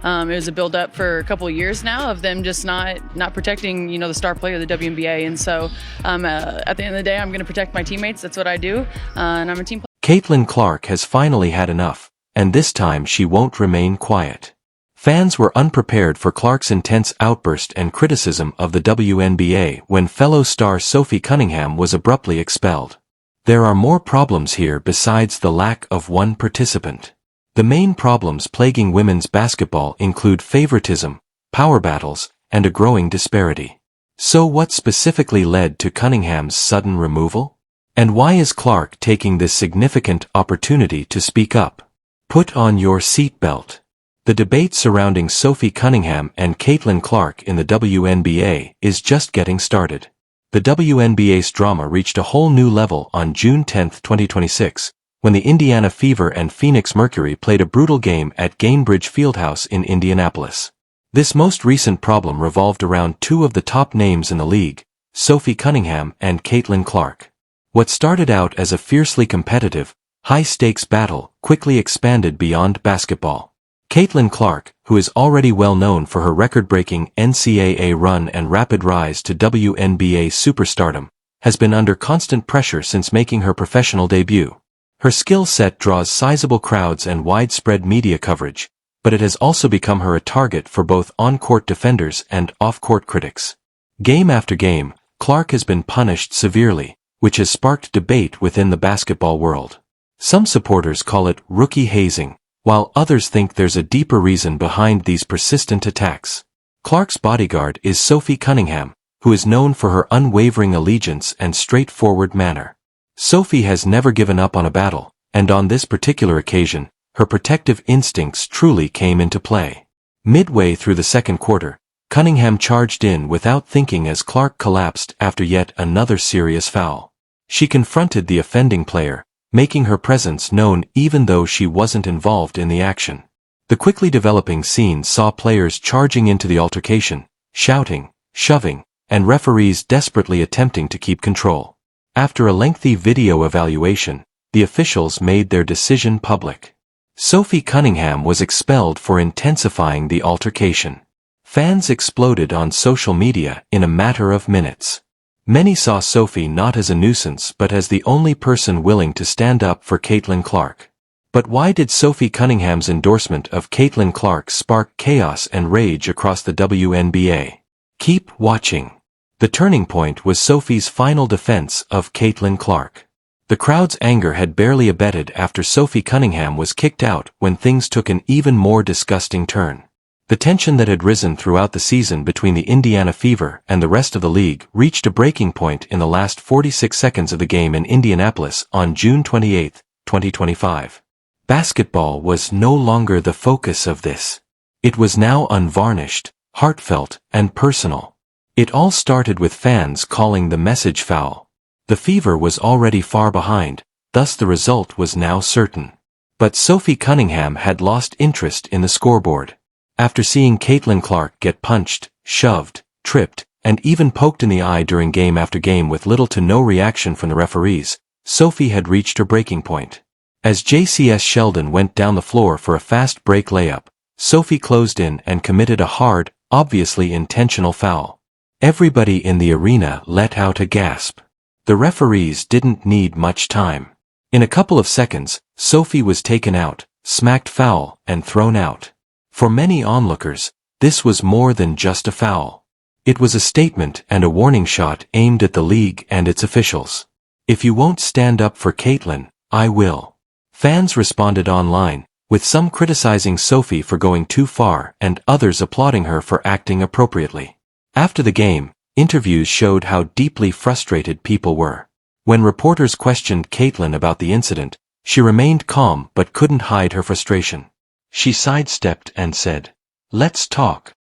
It was a build-up for a couple of years now of them just not protecting, the star player of the WNBA. And so at the end of the day, I'm going to protect my teammates. That's what I do, and I'm a team player. Caitlin Clark has finally had enough, and this time she won't remain quiet. Fans were unprepared for Clark's intense outburst and criticism of the WNBA when fellow star Sophie Cunningham was abruptly expelled. There are more problems here besides the lack of one participant. The main problems plaguing women's basketball include favoritism, power battles, and a growing disparity. So what specifically led to Cunningham's sudden removal? And why is Clark taking this significant opportunity to speak up? Put on your seatbelt. The debate surrounding Sophie Cunningham and Caitlin Clark in the WNBA is just getting started. The WNBA's drama reached a whole new level on June 10, 2026, when the Indiana Fever and Phoenix Mercury played a brutal game at Gainbridge Fieldhouse in Indianapolis. This most recent problem revolved around two of the top names in the league, Sophie Cunningham and Caitlin Clark. What started out as a fiercely competitive, high-stakes battle quickly expanded beyond basketball. Caitlin Clark, who is already well known for her record-breaking NCAA run and rapid rise to WNBA superstardom, has been under constant pressure since making her professional debut. Her skill set draws sizable crowds and widespread media coverage, but it has also become her a target for both on-court defenders and off-court critics. Game after game, Clark has been punished severely, which has sparked debate within the basketball world. Some supporters call it rookie hazing, while others think there's a deeper reason behind these persistent attacks. Clark's bodyguard is Sophie Cunningham, who is known for her unwavering allegiance and straightforward manner. Sophie has never given up on a battle, and on this particular occasion, her protective instincts truly came into play. Midway through the second quarter, Cunningham charged in without thinking as Clark collapsed after yet another serious foul. She confronted the offending player, making her presence known even though she wasn't involved in the action. The quickly developing scene saw players charging into the altercation, shouting, shoving, and referees desperately attempting to keep control. After a lengthy video evaluation, the officials made their decision public. Sophie Cunningham was expelled for intensifying the altercation. Fans exploded on social media in a matter of minutes. Many saw Sophie not as a nuisance but as the only person willing to stand up for Caitlin Clark. But why did Sophie Cunningham's endorsement of Caitlin Clark spark chaos and rage across the WNBA? Keep watching. The turning point was Sophie's final defense of Caitlin Clark. The crowd's anger had barely abated after Sophie Cunningham was kicked out when things took an even more disgusting turn. The tension that had risen throughout the season between the Indiana Fever and the rest of the league reached a breaking point in the last 46 seconds of the game in Indianapolis on June 28, 2025. Basketball was no longer the focus of this. It was now unvarnished, heartfelt, and personal. It all started with fans calling the message foul. The Fever was already far behind, thus the result was now certain. But Sophie Cunningham had lost interest in the scoreboard. After seeing Caitlin Clark get punched, shoved, tripped, and even poked in the eye during game after game with little to no reaction from the referees, Sophie had reached her breaking point. As JCS Sheldon went down the floor for a fast break layup, Sophie closed in and committed a hard, obviously intentional foul. Everybody in the arena let out a gasp. The referees didn't need much time. In a couple of seconds, Sophie was taken out, smacked foul, and thrown out. For many onlookers, this was more than just a foul. It was a statement and a warning shot aimed at the league and its officials. If you won't stand up for Caitlin, I will. Fans responded online, with some criticizing Sophie for going too far and others applauding her for acting appropriately. After the game, interviews showed how deeply frustrated people were. When reporters questioned Caitlin about the incident, she remained calm but couldn't hide her frustration. She sidestepped and said, "Let's talk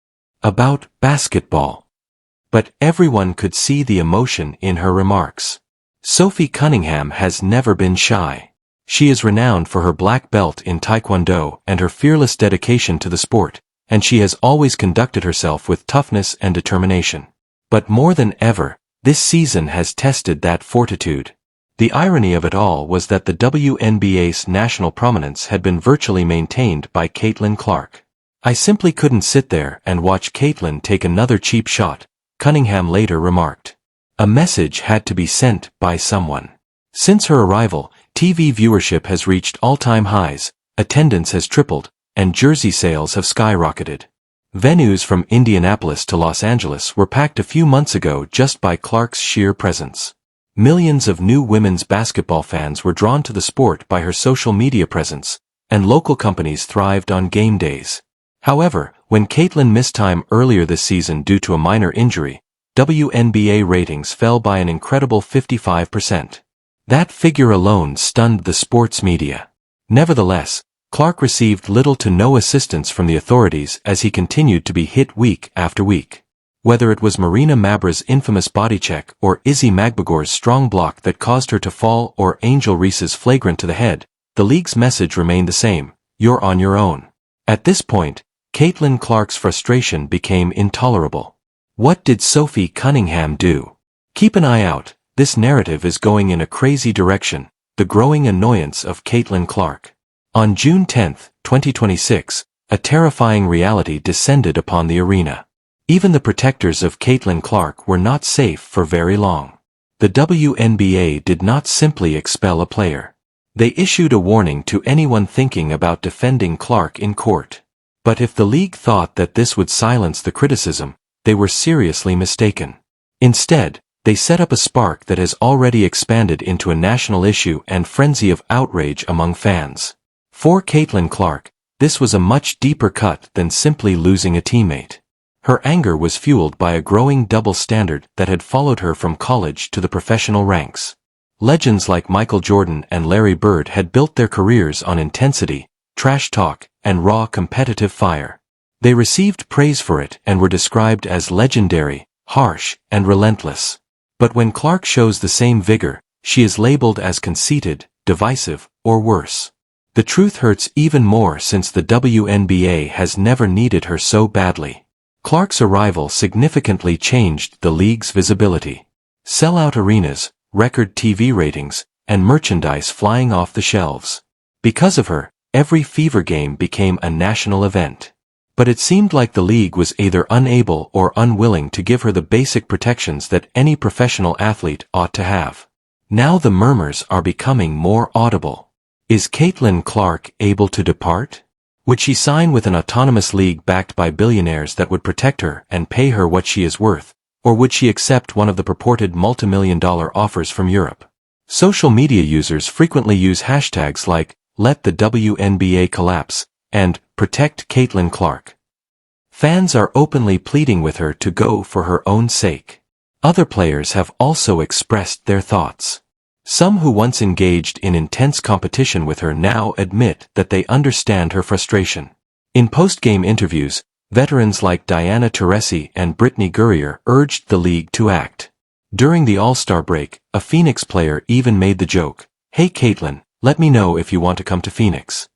about basketball." But everyone could see the emotion in her remarks. Sophie Cunningham has never been shy. She is renowned for her black belt in Taekwondo and her fearless dedication to the sport, and she has always conducted herself with toughness and determination. But more than ever, this season has tested that fortitude. The irony of it all was that the WNBA's national prominence had been virtually maintained by Caitlin Clark. "I simply couldn't sit there and watch Caitlin take another cheap shot," Cunningham later remarked. "A message had to be sent by someone." Since her arrival, TV viewership has reached all-time highs, attendance has tripled, and jersey sales have skyrocketed. Venues from Indianapolis to Los Angeles were packed a few months ago just by Clark's sheer presence. Millions of new women's basketball fans were drawn to the sport by her social media presence, and local companies thrived on game days. However, when Caitlin missed time earlier this season due to a minor injury, WNBA ratings fell by an incredible 55%. That figure alone stunned the sports media. Nevertheless, Clark received little to no assistance from the authorities as he continued to be hit week after week. Whether it was Marina Mabra's infamous body check or Izzy Magbagor's strong block that caused her to fall or Angel Reese's flagrant to the head, the league's message remained the same: you're on your own. At this point, Caitlin Clark's frustration became intolerable. What did Sophie Cunningham do? Keep an eye out, this narrative is going in a crazy direction, the growing annoyance of Caitlin Clark. On June 10, 2026, a terrifying reality descended upon the arena. Even the protectors of Caitlin Clark were not safe for very long. The WNBA did not simply expel a player. They issued a warning to anyone thinking about defending Clark in court. But if the league thought that this would silence the criticism, they were seriously mistaken. Instead, they set up a spark that has already expanded into a national issue and frenzy of outrage among fans. For Caitlin Clark, this was a much deeper cut than simply losing a teammate. Her anger was fueled by a growing double standard that had followed her from college to the professional ranks. Legends like Michael Jordan and Larry Bird had built their careers on intensity, trash talk, and raw competitive fire. They received praise for it and were described as legendary, harsh, and relentless. But when Clark shows the same vigor, she is labeled as conceited, divisive, or worse. The truth hurts even more since the WNBA has never needed her so badly. Clark's arrival significantly changed the league's visibility. Sell-out arenas, record TV ratings, and merchandise flying off the shelves. Because of her, every Fever game became a national event. But it seemed like the league was either unable or unwilling to give her the basic protections that any professional athlete ought to have. Now the murmurs are becoming more audible. Is Caitlin Clark able to depart? Would she sign with an autonomous league backed by billionaires that would protect her and pay her what she is worth, or would she accept one of the purported multimillion-dollar offers from Europe? Social media users frequently use hashtags like "Let the WNBA collapse" and "Protect Caitlin Clark." Fans are openly pleading with her to go for her own sake. Other players have also expressed their thoughts. Some who once engaged in intense competition with her now admit that they understand her frustration. In post-game interviews, veterans like Diana Taurasi and Brittany Gurrier urged the league to act. During the All-Star break, a Phoenix player even made the joke, "Hey Caitlin, let me know if you want to come to Phoenix."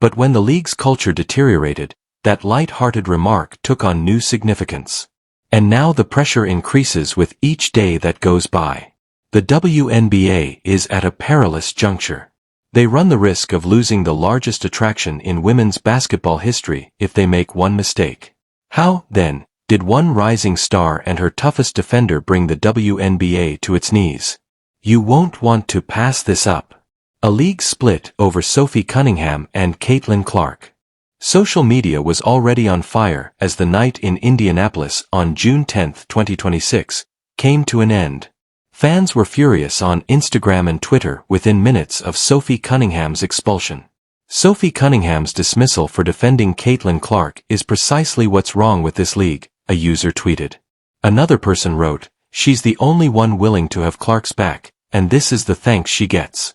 But when the league's culture deteriorated, that light-hearted remark took on new significance. And now the pressure increases with each day that goes by. The WNBA is at a perilous juncture. They run the risk of losing the largest attraction in women's basketball history if they make one mistake. How, then, did one rising star and her toughest defender bring the WNBA to its knees? You won't want to pass this up. A league split over Sophie Cunningham and Caitlin Clark. Social media was already on fire as the night in Indianapolis on June 10, 2026, came to an end. Fans were furious on Instagram and Twitter within minutes of Sophie Cunningham's expulsion. Sophie Cunningham's dismissal for defending Caitlin Clark is precisely what's wrong with this league, a user tweeted. Another person wrote, "She's the only one willing to have Clark's back, and this is the thanks she gets."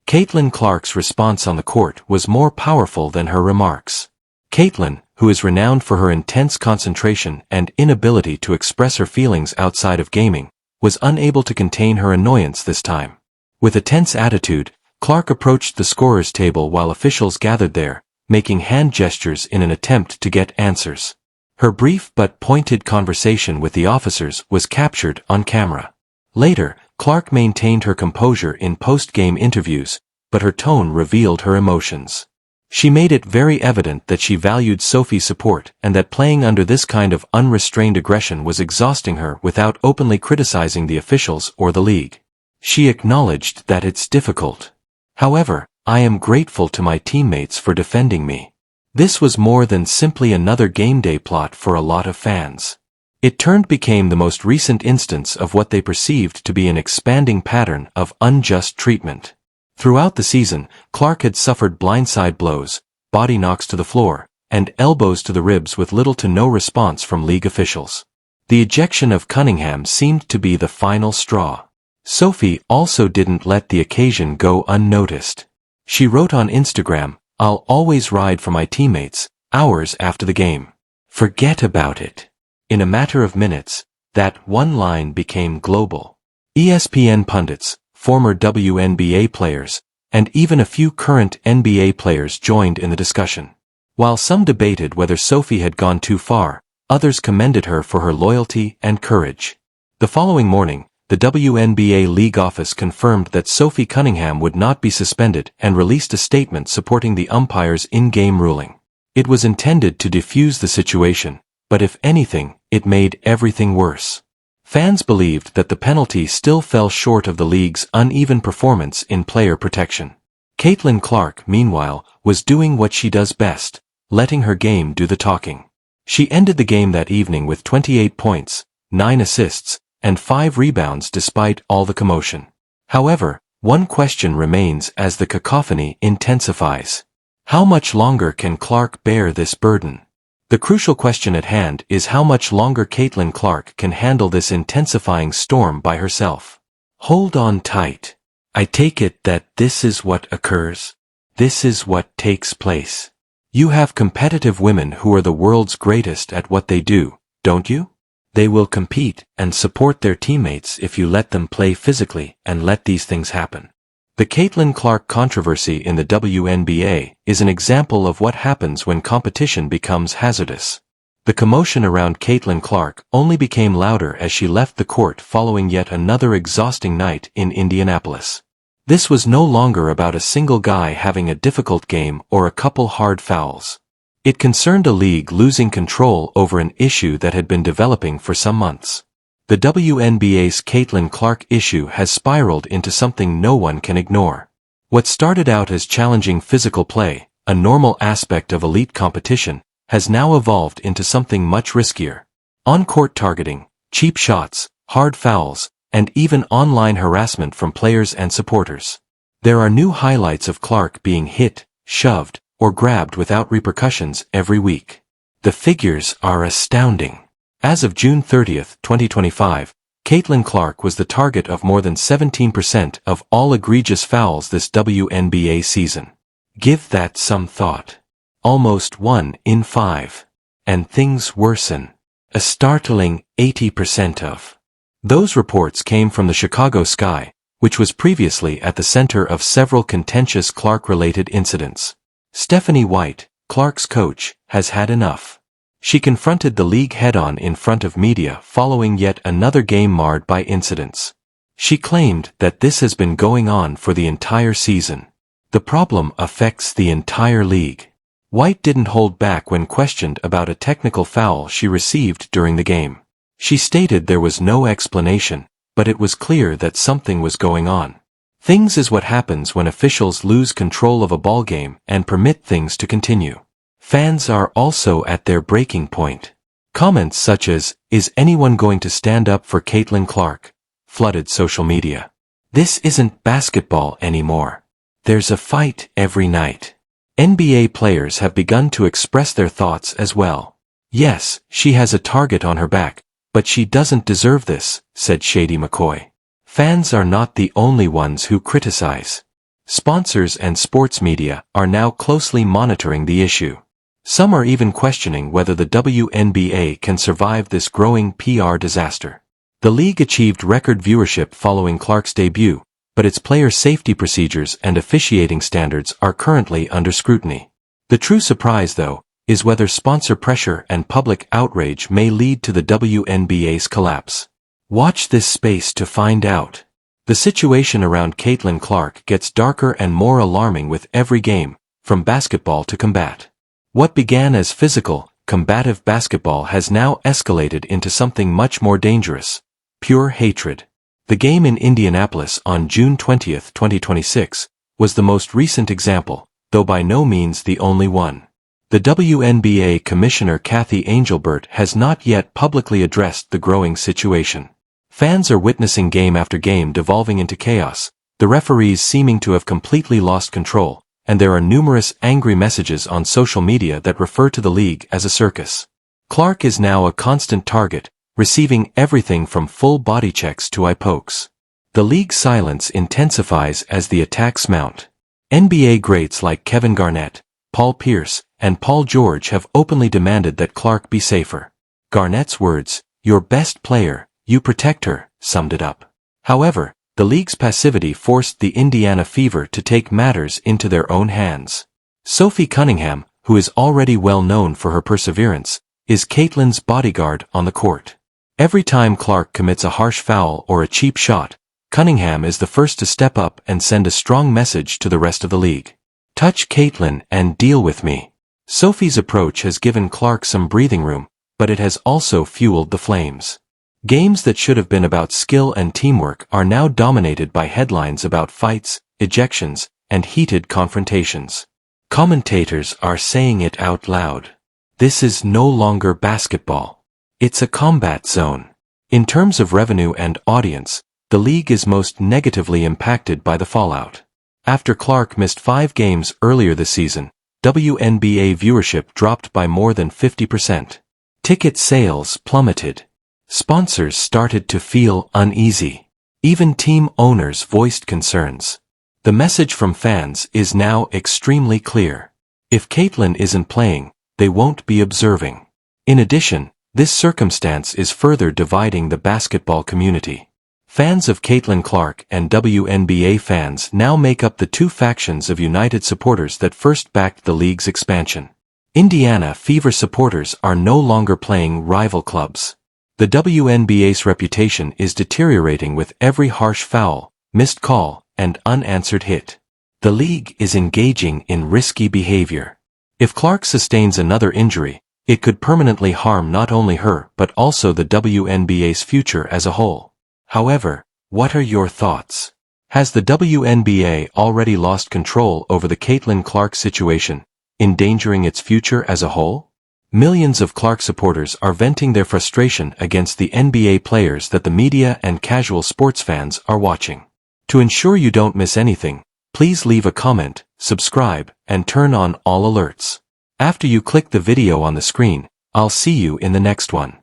Caitlin Clark's response on the court was more powerful than her remarks. Caitlin, who is renowned for her intense concentration and inability to express her feelings outside of gaming, was unable to contain her annoyance this time. With a tense attitude, Clark approached the scorer's table while officials gathered there, making hand gestures in an attempt to get answers. Her brief but pointed conversation with the officers was captured on camera. Later, Clark maintained her composure in post-game interviews, but her tone revealed her emotions. She made it very evident that she valued Sophie's support and that playing under this kind of unrestrained aggression was exhausting her without openly criticizing the officials or the league. She acknowledged that it's difficult. However, I am grateful to my teammates for defending me. This was more than simply another game day plot for a lot of fans. It became the most recent instance of what they perceived to be an expanding pattern of unjust treatment. Throughout the season, Clark had suffered blindside blows, body knocks to the floor, and elbows to the ribs with little to no response from league officials. The ejection of Cunningham seemed to be the final straw. Sophie also didn't let the occasion go unnoticed. She wrote on Instagram, "I'll always ride for my teammates," hours after the game. Forget about it. In a matter of minutes, that one line became global. ESPN pundits, former WNBA players, and even a few current NBA players joined in the discussion. While some debated whether Sophie had gone too far, others commended her for her loyalty and courage. The following morning, the WNBA league office confirmed that Sophie Cunningham would not be suspended and released a statement supporting the umpire's in-game ruling. It was intended to defuse the situation, but if anything, it made everything worse. Fans believed that the penalty still fell short of the league's uneven performance in player protection. Caitlin Clark, meanwhile, was doing what she does best, letting her game do the talking. She ended the game that evening with 28 points, 9 assists, and 5 rebounds despite all the commotion. However, one question remains as the cacophony intensifies. How much longer can Clark bear this burden? The crucial question at hand is how much longer Caitlin Clark can handle this intensifying storm by herself. Hold on tight. I take it that this is what occurs. This is what takes place. You have competitive women who are the world's greatest at what they do, don't you? They will compete and support their teammates if you let them play physically and let these things happen. The Caitlin Clark controversy in the WNBA is an example of what happens when competition becomes hazardous. The commotion around Caitlin Clark only became louder as she left the court following yet another exhausting night in Indianapolis. This was no longer about a single guy having a difficult game or a couple hard fouls. It concerned a league losing control over an issue that had been developing for some months. The WNBA's Caitlin Clark issue has spiraled into something no one can ignore. What started out as challenging physical play, a normal aspect of elite competition, has now evolved into something much riskier. On-court targeting, cheap shots, hard fouls, and even online harassment from players and supporters. There are new highlights of Clark being hit, shoved, or grabbed without repercussions every week. The figures are astounding. As of June 30, 2025, Caitlin Clark was the target of more than 17% of all egregious fouls this WNBA season. Give that some thought. Almost 1 in 5. And things worsen. A startling 80% of. Those reports came from the Chicago Sky, which was previously at the center of several contentious Clark-related incidents. Stephanie White, Clark's coach, has had enough. She confronted the league head-on in front of media following yet another game marred by incidents. She claimed that this has been going on for the entire season. The problem affects the entire league. White didn't hold back when questioned about a technical foul she received during the game. She stated there was no explanation, but it was clear that something was going on. Things is what happens when officials lose control of a ballgame and permit things to continue. Fans are also at their breaking point. Comments such as, "Is anyone going to stand up for Caitlin Clark?" flooded social media. This isn't basketball anymore. There's a fight every night. NBA players have begun to express their thoughts as well. "Yes, she has a target on her back, but she doesn't deserve this," said Shady McCoy. Fans are not the only ones who criticize. Sponsors and sports media are now closely monitoring the issue. Some are even questioning whether the WNBA can survive this growing PR disaster. The league achieved record viewership following Clark's debut, but its player safety procedures and officiating standards are currently under scrutiny. The true surprise, though, is whether sponsor pressure and public outrage may lead to the WNBA's collapse. Watch this space to find out. The situation around Caitlin Clark gets darker and more alarming with every game, from basketball to combat. What began as physical, combative basketball has now escalated into something much more dangerous: pure hatred. The game in Indianapolis on June 20, 2026, was the most recent example, though by no means the only one. The WNBA Commissioner Kathy Angelbert has not yet publicly addressed the growing situation. Fans are witnessing game after game devolving into chaos, the referees seeming to have completely lost control, and there are numerous angry messages on social media that refer to the league as a circus. Clark is now a constant target, receiving everything from full body checks to eye pokes. The league's silence intensifies as the attacks mount. NBA greats like Kevin Garnett, Paul Pierce, and Paul George have openly demanded that Clark be safer. Garnett's words, "Your best player, you protect her," summed it up. However, the league's passivity forced the Indiana Fever to take matters into their own hands. Sophie Cunningham, who is already well known for her perseverance, is Caitlin's bodyguard on the court. Every time Clark commits a harsh foul or a cheap shot, Cunningham is the first to step up and send a strong message to the rest of the league. "Touch Caitlin and deal with me." Sophie's approach has given Clark some breathing room, but it has also fueled the flames. Games that should have been about skill and teamwork are now dominated by headlines about fights, ejections, and heated confrontations. Commentators are saying it out loud. This is no longer basketball. It's a combat zone. In terms of revenue and audience, the league is most negatively impacted by the fallout. After Clark missed 5 games earlier this season, WNBA viewership dropped by more than 50%. Ticket sales plummeted. Sponsors started to feel uneasy. Even team owners voiced concerns. The message from fans is now extremely clear. If Caitlin isn't playing, they won't be observing. In addition, this circumstance is further dividing the basketball community. Fans of Caitlin Clark and WNBA fans now make up the two factions of united supporters that first backed the league's expansion. Indiana Fever supporters are no longer playing rival clubs. The WNBA's reputation is deteriorating with every harsh foul, missed call, and unanswered hit. The league is engaging in risky behavior. If Clark sustains another injury, it could permanently harm not only her but also the WNBA's future as a whole. However, what are your thoughts? Has the WNBA already lost control over the Caitlin Clark situation, endangering its future as a whole? Millions of Clark supporters are venting their frustration against the NBA players that the media and casual sports fans are watching. To ensure you don't miss anything, please leave a comment, subscribe, and turn on all alerts. After you click the video on the screen, I'll see you in the next one.